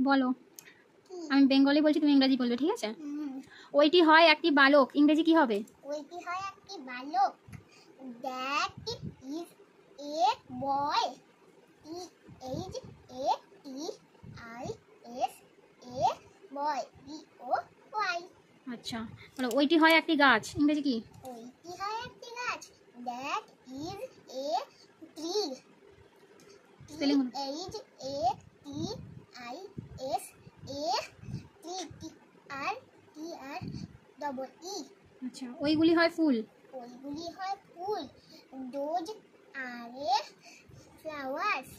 বলো। আমি বেঙ্গলি বলছি, তুমি ইংরেজি বলবে, ঠিক আছে? ওইটি হয় একটি বালক, ইংরেজি কি হবে? ওইটি হয় একটি বালক। That is a boy. T-H-A-T-I-S, a boy. B-O-Y. আচ্ছা, বলো ওইটি হয় একটি গাছ, ইংরেজি কি? ওইটি হয় একটি গাছ। That is a tree. Spelling T-H-A-T-I-S, a tree. T-R-E-E. আচ্ছা, ওইগুলি হয় ফুল। ওইগুলি হয় ফুল। Those are flowers.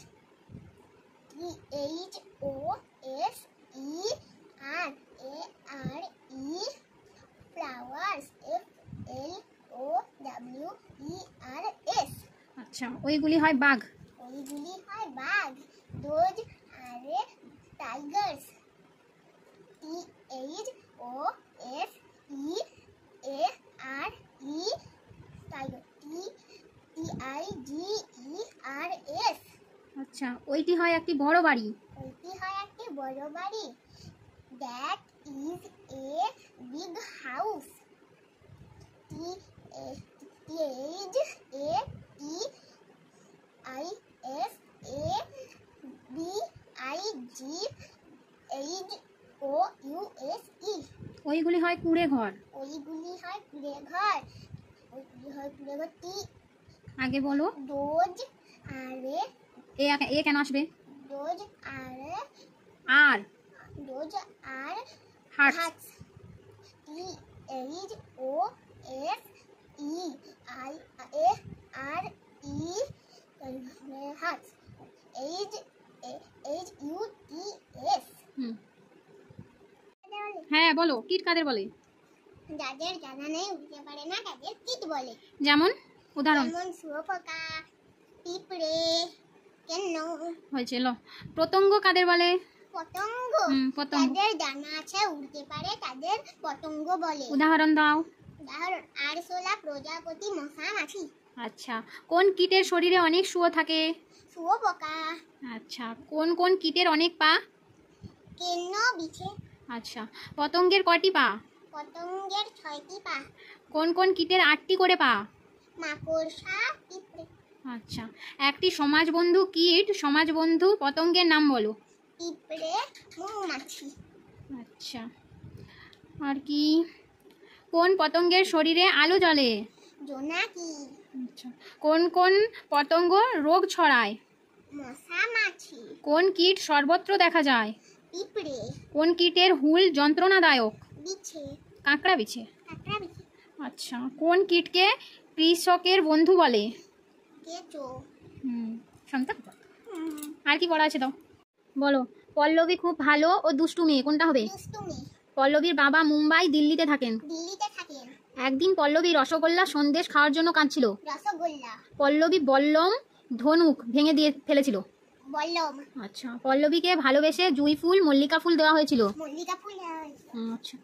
T-H-O-S-E-R-A-R-E, flowers. F-L-O-W-E-R-S. আচ্ছা, ওইগুলি হয় বাঘ। ওইগুলি হয় বাঘ। Those are tigers. T-H-O-S-E-A-R-E, tiger. T-I-G-E-R-S. আচ্ছা, ওইটি হয় একটি বড় বাড়ি। ওইটি হয় একটি বড় বাড়ি। That is a big house. T-H-A-T-I-S-A-B-I-G-H-O-U-S-E. ওইগুলি হয় কুঁড়ে ঘর। ওইগুলি হয় কুঁড়ে ঘর। ওইগুলি হয় কুঁড়ে ঘর। আগে বলো। Those are এ কেন আসবে? those are আর those are hearts. hearts. T-H-O-S-E-I-A-R-E, hearts. H-U-T-S. হ্যাঁ বলো, কিট কাদের বলে? যাদের জানা নেই, উঠতে পারে না, তাদের কিট বলে। যেমন উদাহরণ? যেমন শুয়োপোকা, পিঁপড়ে, কেন হয়েছে। লো, পতঙ্গ কাদের বলে? পতঙ্গ। পতঙ্গ। যাদের ডানা আছে, উড়তে পারে, তাদের পতঙ্গ বলে। উদাহরণ দাও। উদাহরণ: আরশোলা, প্রজাপতি, মশা, মাছি। আচ্ছা, কোন কীটের শরীরে অনেক শুঁয়ো থাকে? শুয়োপোকা। আচ্ছা, কোন কোন কীটের অনেক পা? কেন, বিছে। আচ্ছা, পতঙ্গের কয়টি পা? পতঙ্গের 6টি পা। কোন কোন কীটের 8টি করে পা? মাকড়সা, পিঁপড়ে। আচ্ছা, একটি সমাজবন্ধু কীট, সমাজবন্ধু পতঙ্গের নাম বলো। পিঁপড়ে, মৌমাছি। আচ্ছা, আর কি? কোন পতঙ্গের শরীরে আলো জ্বলে? জোনাকি। আচ্ছা, কোন কোন পতঙ্গ রোগ ছড়ায়? মশা, মাছি। কোন কীট সর্বত্র দেখা যায়? পিঁপড়ে। কোন কীটের হুল যন্ত্রণাদায়ক? বিছে। কাঁকড়া বিছে। কাঁকড়া, বিছে। আচ্ছা, কোন কীটকে কৃষকের বন্ধু বলে? কেঁচো। সন্তান। আর কি পড়া আছে দাও। বলো। পল্লবী খুব ভালো ও দুষ্টু মেয়ে, কোনটা হবে? দুষ্টুমি। পল্লবীর বাবা মুম্বাই, দিল্লিতে থাকেন। দিল্লিতে থাকেন। একদিন পল্লবী রসগোল্লা সন্দেশ খাওয়ার জন্য কাঁদছিল। রসগোল্লা। পল্লবী বল্লম ধনুক ভেঙে দিয়ে ফেলেছিল। বল্লম। আচ্ছা, পল্লবীকে ভালোবেসে জুঁই ফুল, মল্লিকা ফুল দেওয়া হয়েছিল। মল্লিকা ফুল। আচ্ছা,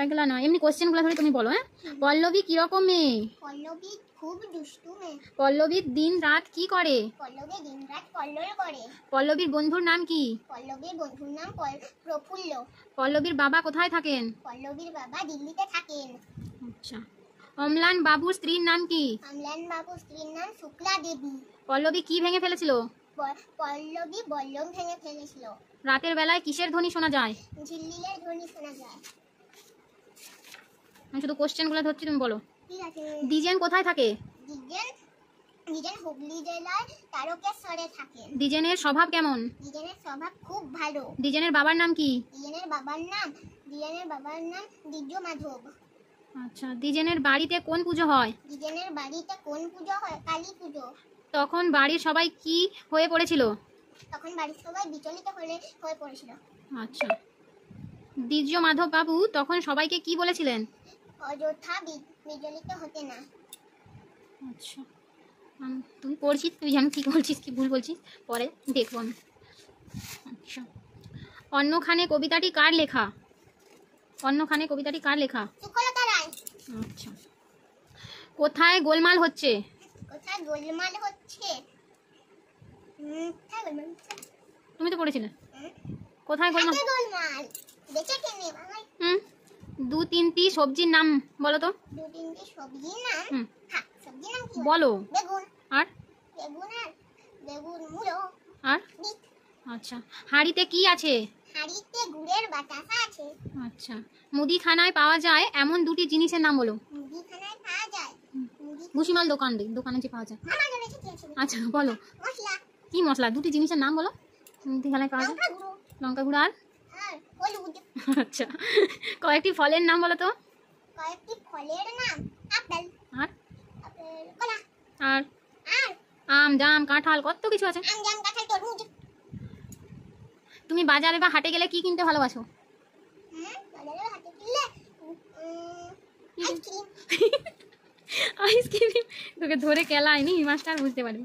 এগুলো না, এমনি কোশ্চেনগুলো ধরে তুমি বলো। হ্যাঁ, পল্লবী কিরকম মেয়ে? পল্লবী খুব দুষ্টু মেয়ে। পল্লবী দিন রাত কি করে? পল্লবী দিনরাত কল্লোল করে। পল্লবীর বন্ধুর নাম কি? পল্লবীর বন্ধুর নাম প্রফুল্ল। পল্লবীর বাবা কোথায় থাকেন? পল্লবীর বাবা দিল্লিতে থাকেন। আচ্ছা, অম্লান বাবুর স্ত্রীর নাম কি? অম্লান বাবুর স্ত্রীর নাম শুক্লা দেবী। পল্লবী কি ভেঙে ফেলেছিল? পল্লবী বল্লম ভেঙে ফেলেছিল। রাতের বেলায় কিসের ধ্বনি শোনা যায়? ঝিল্লিলের ধ্বনি শোনা যায়। আমি শুধু কোশ্চেনগুলো ধরছি, তুমি বলো। ঠিক আছে। দ্বিজেন কোথায় থাকে? দ্বিজেন হুগলি জেলায় তারকেশ্বরে থাকেন। দ্বিজেনের স্বভাব কেমন? দ্বিজেনের স্বভাব খুব ভালো। দ্বিজেনের বাবার নাম কি? দ্বিজেনের বাবার নাম দ্বিজ মাধব। আচ্ছা, দ্বিজেনের বাড়িতে কোন পুজো হয়? দ্বিজেনের বাড়িতে কোন পুজো হয়? কালী পুজো। তখন বাড়ির সবাই কি হয়ে পড়েছিল? তখন বাড়ির সবাই বিচলিত হয়ে পড়েছিল। আচ্ছা, দ্বিজ মাধব বাবু তখন সবাইকে কি বলেছিলেন? অযথা বিচলিত হতে না। আচ্ছা, তুই পড়ছিস, তুই জানি কি বলছিস কি ভুল বলছিস, পরে দেখবো আমি। আচ্ছা, অন্যখানে কবিতাটি কার লেখা? অন্যখানে কবিতাটি কার লেখা? সুকলতা রায়। আচ্ছা, কোথায় গোলমাল হচ্ছে? কোথায় গোলমাল হচ্ছে? তুমি তো পড়েছিলে। কোথায় গোলমাল? হাতে গোলমাল বেঁচে কেনে ভাই। হুম, 2-3টি সবজির নাম বলো তো। 2-3টি সবজির নাম। হুম, হ্যাঁ, সবজির নাম কি বলো। বেগুন। আর বেগুন মুলো। আর বিট। আচ্ছা, হাঁড়িতে কি আছে? হাঁড়িতে গুড়ের বাতাসা আছে। আচ্ছা, মুদিখানায় পাওয়া যায় এমন 2টি জিনিসের নাম বলো। মুদিখানায় পাওয়া যায়। ভুসিমাল দোকানে যে পাওয়া যায়। মামা ধরেছে কি আছে? আচ্ছা বলো, মশলা। কি মশলা? 2টি জিনিসের নাম বলো মুদিখানায় পাওয়া যায়। লঙ্কা গুঁড়ো লঙ্কা গুঁড়ো আর আর হলুদ। আচ্ছা, কয়েকটি ফলের নাম বলো তো। কয়েকটি ফলের নাম। আপেল। আর আপেল, কলা। আর আর আম, জাম, কাঁঠাল, কত কিছু আছে। আম, জাম, কাঁঠাল, তরমুজ। তুমি বাজারে বা হাটে গেলে কি কিনতে ভালোবাসো? বাজারে হাতে কিনলে আইসক্রিম। আইসক্রিম। তোকে ধরে কেলায়নি মাস্টার, বুঝতে পারবি।